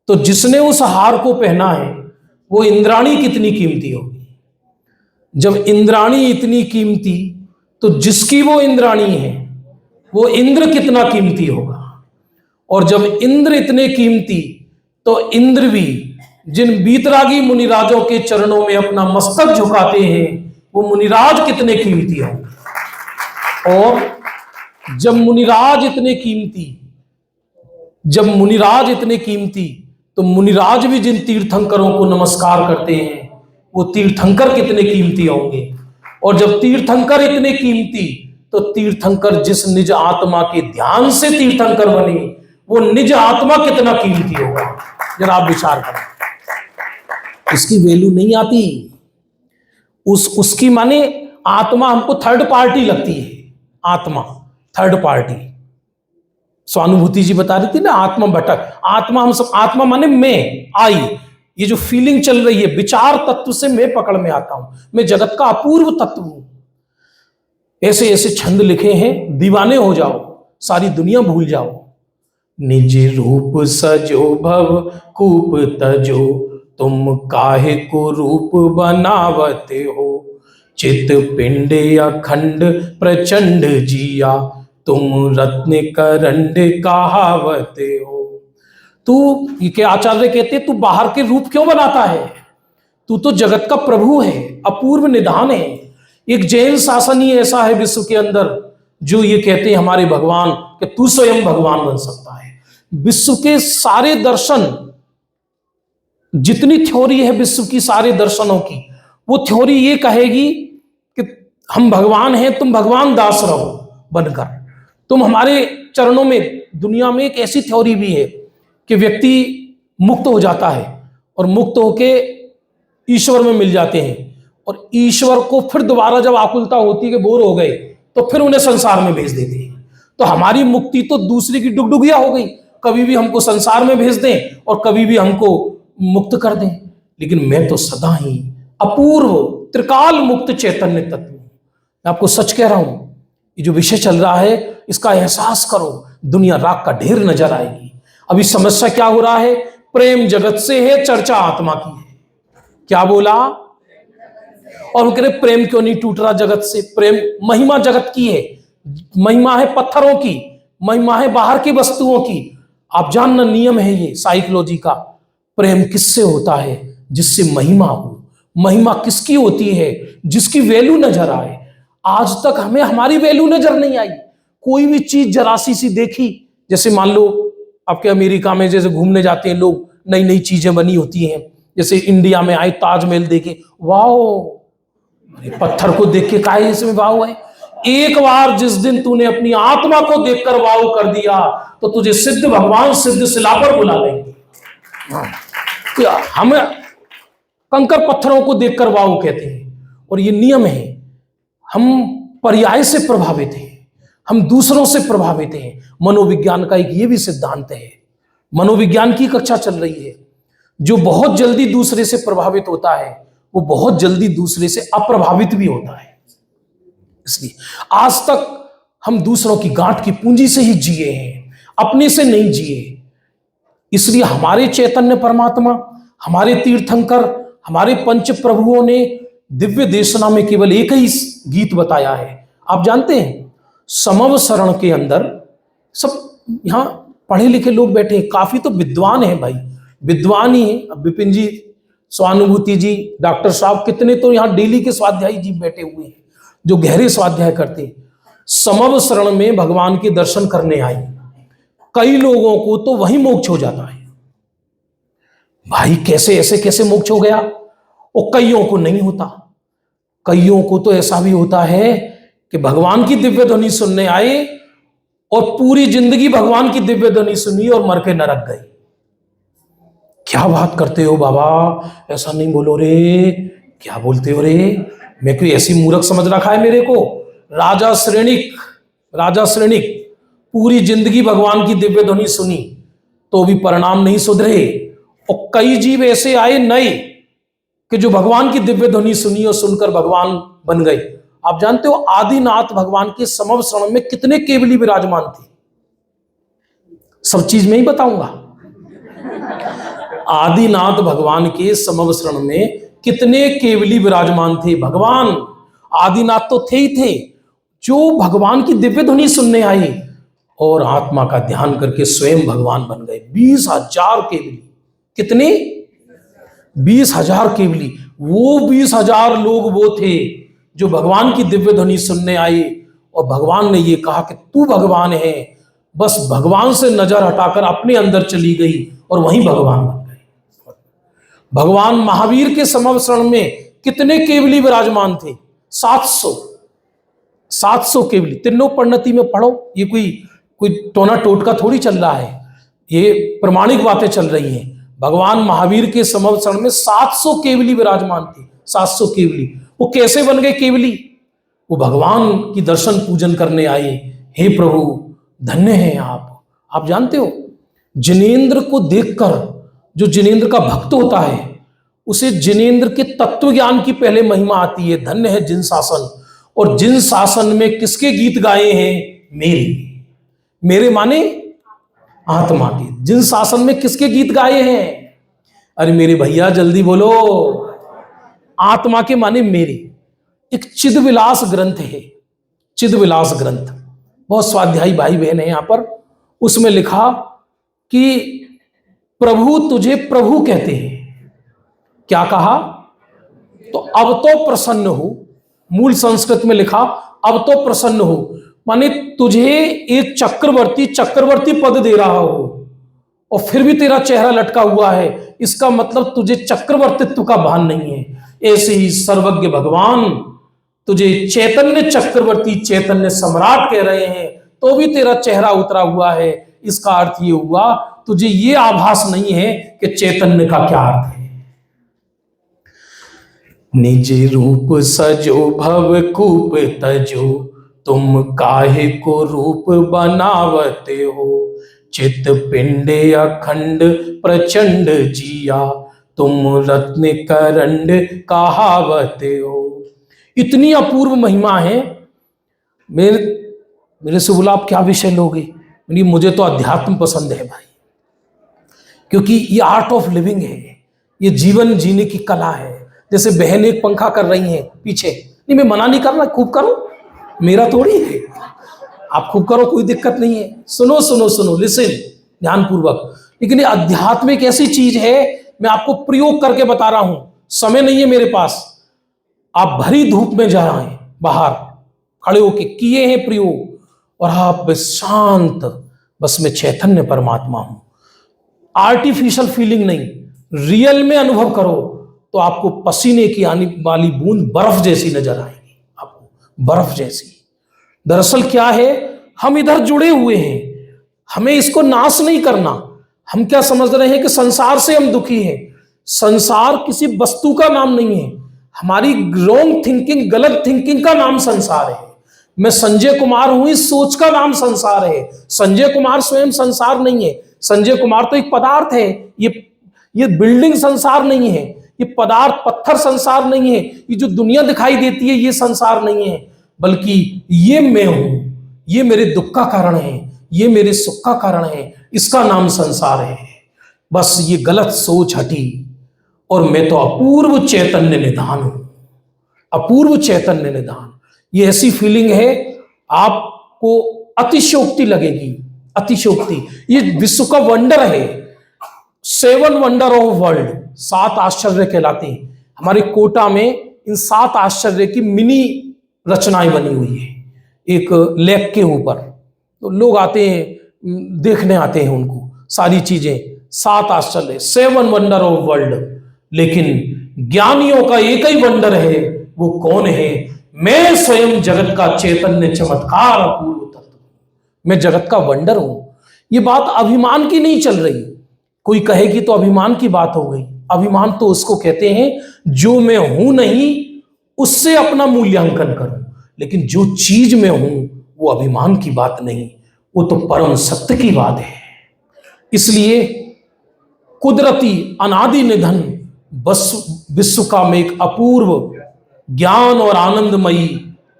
तो जिसने उस हार को पहना है वो इंद्राणी कितनी कीमती होगी। जब इंद्राणी इतनी कीमती, तो जिसकी वो इंद्राणी है वो इंद्र कितना कीमती होगा। और जब इंद्र इतने कीमती, तो इंद्र भी जिन बीतरागी मुनिराजों के चरणों में अपना मस्तक झुकाते हैं, वो मुनिराज कितने कीमती होंगे। और जब मुनिराज इतने कीमती, तो मुनिराज भी जिन तीर्थंकरों को नमस्कार करते हैं, वो तीर्थंकर कितने कीमती होंगे। और जब तीर्थंकर इतने कीमती, तो तीर्थंकर जिस निज आत्मा के ध्यान से तीर्थंकर बने, वो निज आत्मा कितना कीमती होगा। जरा आप विचार करें, इसकी वैल्यू नहीं आती। उसकी माने आत्मा हमको थर्ड पार्टी लगती है। आत्मा थर्ड पार्टी। स्वानुभूति जी बता रही थी ना, आत्मा भटक, आत्मा हम सब, आत्मा माने मैं, आई, ये जो फीलिंग चल रही है, विचार तत्व से मैं पकड़ में आता हूं, मैं जगत का अपूर्व तत्व हूं। ऐसे ऐसे छंद लिखे हैं, दीवाने हो जाओ, सारी दुनिया भूल जाओ। निज रूप सजो भव कूप तजो, तुम काहे को रूप बनावते हो। चित पिंड अखंड प्रचंड जिया, तुम रत्न करंड कहावते हो। तू, ये के आचार्य कहते, तू बाहर के रूप क्यों बनाता है? तू तो जगत का प्रभु है, अपूर्व निधान है। एक जैन शासन ही ऐसा है विश्व के अंदर, जो ये कहते हैं हमारे भगवान कि तू स्वयं भगवान बन सकता है। विश्व के सारे दर्शन, जितनी थ्योरी है विश्व की सारे दर्शनों की, वो थ्योरी ये कहेगी कि हम भगवान हैं, तुम भगवान दास रहो बनकर, तुम हमारे चरणों में। दुनिया में एक ऐसी थ्योरी भी है कि व्यक्ति मुक्त हो जाता है और मुक्त होके ईश्वर में मिल जाते हैं, और ईश्वर को फिर दोबारा जब आकुलता होती है कि बोर हो गए, तो फिर उन्हें संसार में भेज देते हैं। तो हमारी मुक्ति तो दूसरे की डुगडुगिया हो गई, कभी भी हमको संसार में भेज दें और कभी भी हमको मुक्त कर दें, लेकिन मैं तो सदा ही अपूर्व त्रिकाल मुक्त चैतन्य तत्व हूं। मैं आपको सच कह रहा हूं, ये जो विषय चल रहा है इसका एहसास करो, दुनिया राख का ढेर नजर आएगी। अभी समस्या क्या हो रहा है? प्रेम जगत से है, चर्चा आत्मा की है। क्या बोला? और वो कह रहे प्रेम क्यों नहीं टूट रहा जगत से? प्रेम महिमा जगत की है, महिमा है पत्थरों की, महिमा है बाहर की वस्तुओं की। आप जानना, नियम है ये साइकोलॉजी का, प्रेम किससे होता है? जिससे महिमा हो। महिमा किसकी होती है? जिसकी वैल्यू नजर आए। आज तक हमें हमारी वैल्यू नजर नहीं आई। कोई भी चीज जरासी सी देखी, जैसे मान लो आपके अमेरिका में जैसे घूमने जाते हैं लोग, नई नई चीजें बनी होती हैं, जैसे इंडिया में आए ताजमहल देखे, वाओ, पत्थर को देख के काहे इसमें वाओ है? एक बार जिस दिन तूने अपनी आत्मा को देखकर वाओ कर दिया तो तुझे सिद्ध भगवान सिद्ध शिला पर बुला लेंगे। हम कंकर पत्थरों को देखकर वाओ कहते हैं, और ये नियम है। हम पर्याय से प्रभावित हैं, हम दूसरों से प्रभावित हैं। मनोविज्ञान का एक ये भी सिद्धांत है, मनोविज्ञान की कक्षा चल रही है। जो बहुत जल्दी दूसरे से प्रभावित होता है वो बहुत जल्दी दूसरे से अप्रभावित भी होता है। इसलिए आज तक हम दूसरों की गांठ की पूंजी से ही जिए हैं, अपने से नहीं जिए। इसलिए हमारे चैतन्य परमात्मा, हमारे तीर्थंकर, हमारे पंच प्रभुओं ने दिव्य देशना में केवल एक ही गीत बताया है। आप जानते हैं, समव शरण के अंदर सब यहां पढ़े लिखे लोग बैठे हैं, काफी तो विद्वान हैं भाई, विद्वान ही हैं। अब विपिन जी, स्वानुभूति जी, डॉक्टर साहब, कितने तो यहां डेली के स्वाध्यायी जी बैठे हुए हैं जो गहरे स्वाध्याय करते हैं। समव शरण में भगवान के दर्शन करने आए कई लोगों को तो वही मोक्ष हो जाता है। भाई कैसे ऐसे कैसे मोक्ष हो गया? और कईयों को नहीं होता। कईयों को तो ऐसा भी होता है कि भगवान की दिव्य ध्वनि सुनने आए और पूरी जिंदगी भगवान की दिव्य ध्वनि सुनी और मर के नरक गए। क्या बात करते हो बाबा, ऐसा नहीं बोलो रे, क्या बोलते हो रे? मैं कोई ऐसी मूर्ख समझ रखा है मेरे को? राजा श्रेणिक पूरी जिंदगी भगवान की दिव्य ध्वनि सुनी तो भी परिणाम नहीं सुधरे, और कई जीव ऐसे आए नए कि जो भगवान की दिव्य ध्वनि सुनी और सुनकर भगवान बन गए। आप जानते हो आदिनाथ भगवान के समव शरण में कितने केवली विराजमान थे? सब चीज मैं ही बताऊंगा। आदिनाथ भगवान के समव शरण में कितने केवली विराजमान थे? भगवान आदिनाथ तो थे ही थे, जो भगवान की दिव्य ध्वनि सुनने आए और आत्मा का ध्यान करके स्वयं भगवान बन गए। 20,000 केवली। कितने? 20,000 केवली। वो 20,000 लोग वो थे जो भगवान की दिव्य ध्वनि सुनने आए और भगवान ने ये कहा कि तू भगवान है। बस भगवान से नजर हटाकर अपने अंदर चली गई और वहीं भगवान बन गए। भगवान महावीर के समव शरण में कितने केवली विराजमान थे? 700 केवली। तीनों परिणति में पढ़ो, ये कोई टोना टोटका थोड़ी चल रहा है, ये प्रमाणिक बातें चल रही हैं। भगवान महावीर के समव शरण में 700 केवली विराजमान थे। 700 केवली। वो कैसे बन गए केवली? वो भगवान की दर्शन पूजन करने आए। हे प्रभु, धन्य हैं आप जानते हो, जिनेंद्र को देखकर जो जिनेंद्र का भक्त होता है उसे जिनेंद्र के तत्व ज्ञान की पहले महिमा आती है। धन्य है जिन शासन। और जिन शासन में किसके गीत गाए हैं? मेरे माने आत्मा के। जिन शासन में किसके गीत गाए हैं? अरे मेरे भैया जल्दी बोलो, आत्मा के माने मेरे। एक चिदविलास ग्रंथ है, चिदविलास ग्रंथ, बहुत स्वाध्यायी भाई बहन है यहां पर। उसमें लिखा कि प्रभु तुझे प्रभु कहते हैं। क्या कहा? तो अब तो प्रसन्न हो। मूल संस्कृत में लिखा अब तो प्रसन्न हो, माने तुझे एक चक्रवर्ती पद दे रहा हो और फिर भी तेरा चेहरा लटका हुआ है, इसका मतलब तुझे चक्रवर्तित्व का भान नहीं है। ऐसे ही सर्वज्ञ भगवान तुझे चैतन्य चक्रवर्ती, चैतन्य सम्राट कह रहे हैं, तो भी तेरा चेहरा उतरा हुआ है। इसका अर्थ ये हुआ तुझे ये आभास नहीं है कि चैतन्य का क्या अर्थ है। निज रूप सजो भव कूप तजो, तुम काहे को रूप बनावते हो। चित पिंडे अखंड प्रचंड जिया, तुम रत्न करंड कहावत हो। इतनी अपूर्व महिमा है। मेरे से बोला आप क्या विषय लोगे? मुझे तो अध्यात्म पसंद है भाई, क्योंकि ये आर्ट ऑफ लिविंग है, ये जीवन जीने की कला है। जैसे बहन एक पंखा कर रही हैं पीछे, नहीं मैं मना नहीं कर रहा, खूब करो, मेरा थोड़ी है, आप खूब करो, कोई दिक्कत नहीं है। सुनो सुनो सुनो, लिसन ध्यानपूर्वक। लेकिन ये अध्यात्म एक ऐसी चीज है, मैं आपको प्रयोग करके बता रहा हूं, समय नहीं है मेरे पास। आप भरी धूप में जा रहे हैं, बाहर खड़े होके किए हैं प्रयोग, और आप शांत, बस मैं चैतन्य परमात्मा हूं, आर्टिफिशियल फीलिंग नहीं, रियल में अनुभव करो, तो आपको पसीने की आने वाली बूंद बर्फ जैसी नजर आएगी, आपको बर्फ जैसी। दरअसल क्या है, हम इधर जुड़े हुए हैं, हमें इसको नाश नहीं करना। हम क्या समझ रहे हैं कि संसार से हम दुखी हैं। संसार किसी वस्तु का नाम नहीं है, हमारी रॉन्ग थिंकिंग, गलत थिंकिंग का नाम संसार है। मैं संजय कुमार हूं, इस सोच का नाम संसार है। संजय कुमार स्वयं संसार नहीं है, संजय कुमार तो एक पदार्थ है। ये बिल्डिंग संसार नहीं है, ये पदार्थ पत्थर संसार नहीं है, ये जो दुनिया दिखाई देती है ये संसार नहीं है, बल्कि ये मैं हूं, ये मेरे दुख का कारण है, ये मेरे सुख का कारण है, इसका नाम संसार है। बस ये गलत सोच हटी और मैं तो अपूर्व चैतन्य निधान हूं, अपूर्व चैतन्य निधान। ये ऐसी फीलिंग है, आपको अतिशयोक्ति लगेगी, अतिशयोक्ति। ये विश्व का वंडर है, 7 वंडर ऑफ वर्ल्ड, 7 आश्चर्य कहलाते हैं। हमारे कोटा में इन 7 आश्चर्य की मिनी रचनाएं बनी हुई है, एक लेक के ऊपर। तो लोग आते हैं, देखने आते हैं उनको, सारी चीजें 7 आश्चर्य, 7 वंडर ऑफ वर्ल्ड। लेकिन ज्ञानियों का एक ही वंडर है, वो कौन है? मैं स्वयं जगत का चैतन्य चमत्कार अपूर्व तत्व, मैं जगत का वंडर हूं। ये बात अभिमान की नहीं चल रही। कोई कहेगी तो अभिमान की बात हो गई। अभिमान तो उसको कहते हैं जो मैं हूं नहीं उससे अपना मूल्यांकन करूं, लेकिन जो चीज में हूं वो अभिमान की बात नहीं, वो तो परम सत्य की बात है। इसलिए कुदरती अनादि निधन बस विश्व का मैं एक अपूर्व ज्ञान और आनंदमयी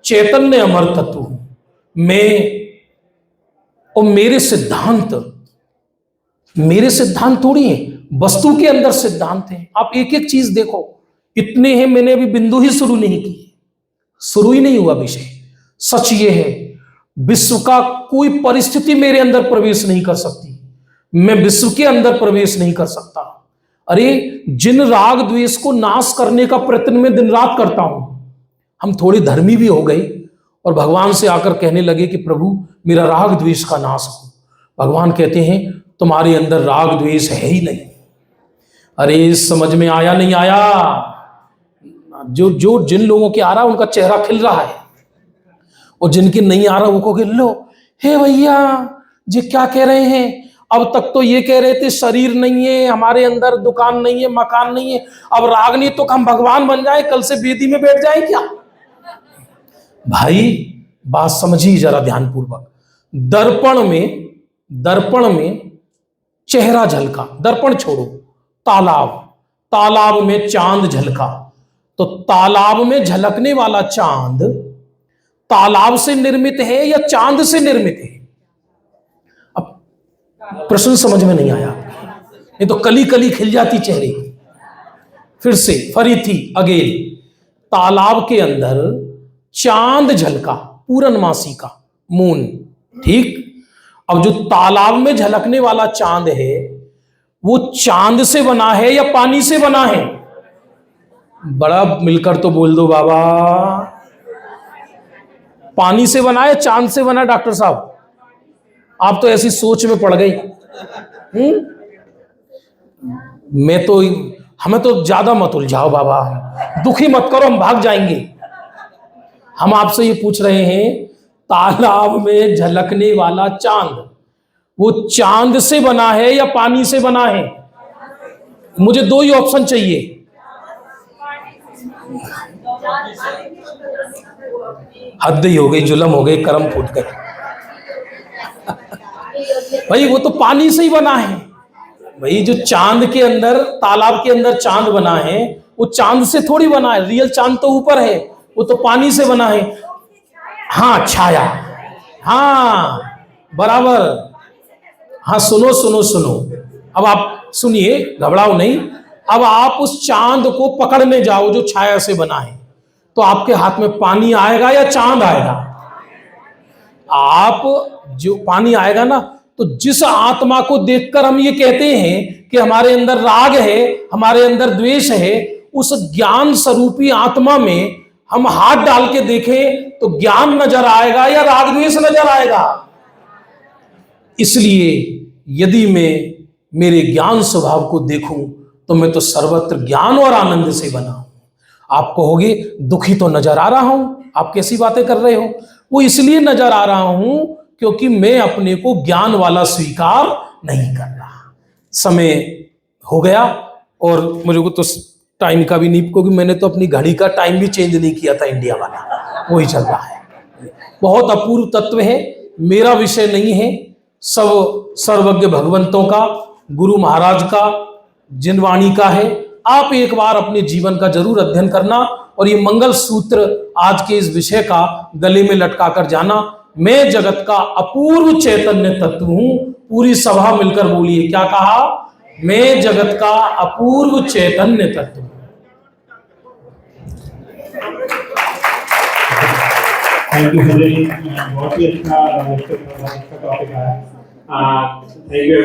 चैतन्य अमर तत्व हूं। मैं और मेरे सिद्धांत थोड़ी है, वस्तु के अंदर सिद्धांत है। आप एक एक चीज देखो, इतने हैं, मैंने अभी बिंदु ही शुरू नहीं की, शुरू ही नहीं हुआ विषय। सच ये है, विश्व का कोई परिस्थिति मेरे अंदर प्रवेश नहीं कर सकती, मैं विश्व के अंदर प्रवेश नहीं कर सकता। अरे जिन राग द्वेष को नाश करने का प्रयत्न मैं दिन रात करता हूं, हम थोड़े धर्मी भी हो गए और भगवान से आकर कहने लगे कि प्रभु मेरा राग द्वेष का नाश हो। भगवान कहते हैं तुम्हारे अंदर राग द्वेष है ही नहीं। अरे समझ में आया नहीं आया? जो जिन लोगों के आ रहा है उनका चेहरा खिल रहा है, और जिनके नहीं आ रहा वो को लो, हे भैया जी क्या कह रहे हैं? अब तक तो ये कह रहे थे शरीर नहीं है हमारे अंदर, दुकान नहीं है, मकान नहीं है, अब राग नहीं तो हम भगवान बन जाए, कल से बेदी में बैठ जाए क्या? भाई बात समझिए जरा ध्यानपूर्वक। दर्पण में चेहरा झलका, दर्पण छोड़ो, तालाब में चांद झलका, तो तालाब में झलकने वाला चांद तालाब से निर्मित है या चांद से निर्मित है? अब प्रश्न समझ में नहीं आया, नहीं तो कली कली खिल जाती चेहरे। फिर से फरीथी अगेन, तालाब के अंदर चांद झलका, पूर्णमासी का मून, ठीक। अब जो तालाब में झलकने वाला चांद है वो चांद से बना है या पानी से बना है? बड़ा मिलकर तो बोल दो बाबा, पानी से बना है चांद से बना? डॉक्टर साहब आप तो ऐसी सोच में पड़ गई। मैं तो, हमें तो ज्यादा मत उलझाओ बाबा, दुखी मत करो, हम भाग जाएंगे। हम आपसे ये पूछ रहे हैं, तालाब में झलकने वाला चांद वो चांद से बना है या पानी से बना है? मुझे 2 ही ऑप्शन चाहिए। हद ही हो गई, जुल्म हो गई, कर्म फूट गए। भाई वो तो पानी से ही बना है। भाई जो चांद के अंदर, तालाब के अंदर चांद बना है, वो चांद से थोड़ी बना है। रियल चांद तो ऊपर है, वो तो पानी से बना है। हाँ, छाया। हाँ, बराबर। हाँ, सुनो सुनो सुनो, अब आप सुनिए, घबराओ नहीं। अब आप उस चांद को पकड़ने जाओ जो छाया से बना है, तो आपके हाथ में पानी आएगा या चांद आएगा? आप जो पानी आएगा ना, तो जिस आत्मा को देखकर हम ये कहते हैं कि हमारे अंदर राग है, हमारे अंदर द्वेष है, उस ज्ञान स्वरूपी आत्मा में हम हाथ डाल के देखें तो ज्ञान नजर आएगा या राग द्वेष नजर आएगा? इसलिए यदि मैं मेरे ज्ञान स्वभाव को देखूं तो मैं तो सर्वत्र ज्ञान और आनंद से बना हूं। आप कहोगे दुखी तो नजर आ रहा हूं, आप कैसी बातें कर रहे हो? वो इसलिए नजर आ रहा हूं क्योंकि मैं अपने को ज्ञान वाला स्वीकार नहीं कर रहा। समय हो गया और मुझे को तो टाइम का भी नहीं, क्योंकि मैंने तो अपनी घड़ी का टाइम भी चेंज नहीं किया था, इंडिया वाला वही चल रहा है। बहुत अपूर्व तत्व है, मेरा विषय नहीं है, सब सर्वज्ञ भगवंतों का, गुरु महाराज का, जिनवाणी का है। आप एक बार अपने जीवन का जरूर अध्ययन करना और ये मंगल सूत्र आज के इस विषय का गले में लटका कर जाना। मैं जगत का अपूर्व चैतन्य तत्व हूं। पूरी सभा मिलकर बोलिए, क्या कहा? मैं जगत का अपूर्व चैतन्य तत्व हूं। थैंक यू सर, बहुत ही अच्छा टॉपिक है। Thank you.